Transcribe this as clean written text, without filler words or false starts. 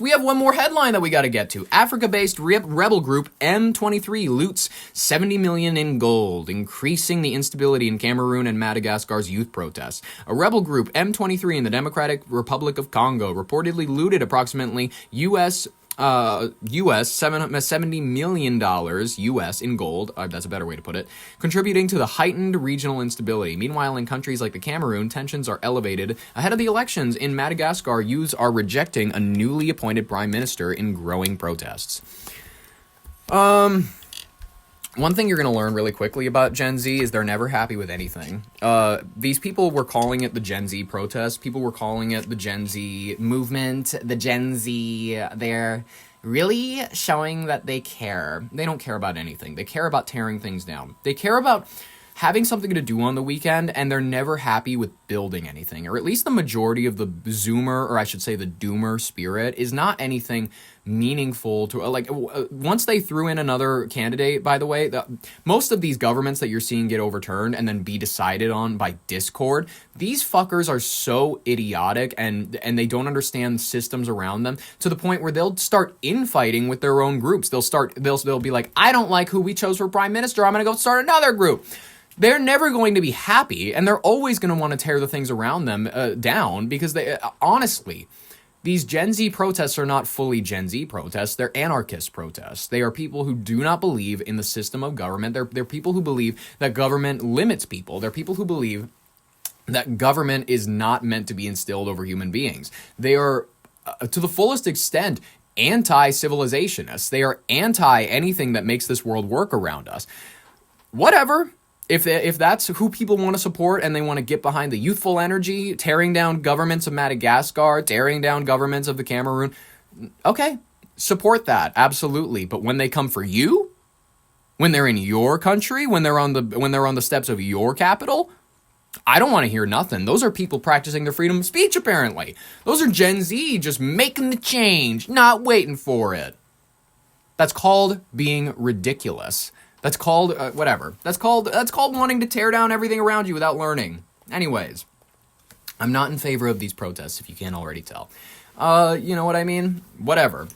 We have one more headline that we got to get to. Africa-based rebel group M23 loots 70 million in gold, increasing the instability in Cameroon and Madagascar's youth protests. A rebel group, M23, in the Democratic Republic of Congo, reportedly looted approximately US $70 million US in gold, that's a better way to put it, contributing to the heightened regional instability. Meanwhile, in countries like the Cameroon, tensions are elevated ahead of the elections. In Madagascar, youths are rejecting a newly appointed prime minister in growing protests. One thing you're going to learn really quickly about Gen Z is they're never happy with anything. These people were calling it the Gen Z protest. People were calling it the Gen Z movement, the Gen Z. They're really showing that they care. They don't care about anything. They care about tearing things down. They care about having something to do on the weekend, and they're never happy with building anything. Or at least the majority of the Zoomer, or I should say the Doomer spirit, is not anything meaningful to, once they threw in another candidate, by the way, most of these governments that you're seeing get overturned and then be decided on by Discord, these fuckers are so idiotic and they don't understand systems around them to the point where they'll start infighting with their own groups. They'll be like, I don't like who we chose for prime minister, I'm gonna go start another group. They're never going to be happy, and they're always going to want to tear the things around them down, because they honestly, these Gen Z protests are not fully Gen Z protests. They're anarchist protests. They are people who do not believe in the system of government. They're people who believe that government limits people. They're people who believe that government is not meant to be instilled over human beings. They are, to the fullest extent, anti-civilizationists. They are anti anything that makes this world work around us. Whatever. If that's who people want to support and they want to get behind the youthful energy, tearing down governments of Madagascar, tearing down governments of the Cameroon, okay, support that, absolutely. But when they come for you, when they're in your country, when they're on the steps of your capital, I don't want to hear nothing. Those are people practicing their freedom of speech, apparently. Those are Gen Z just making the change, not waiting for it. That's called being ridiculous. That's called, whatever. That's called wanting to tear down everything around you without learning. Anyways, I'm not in favor of these protests, if you can't already tell. You know what I mean? Whatever.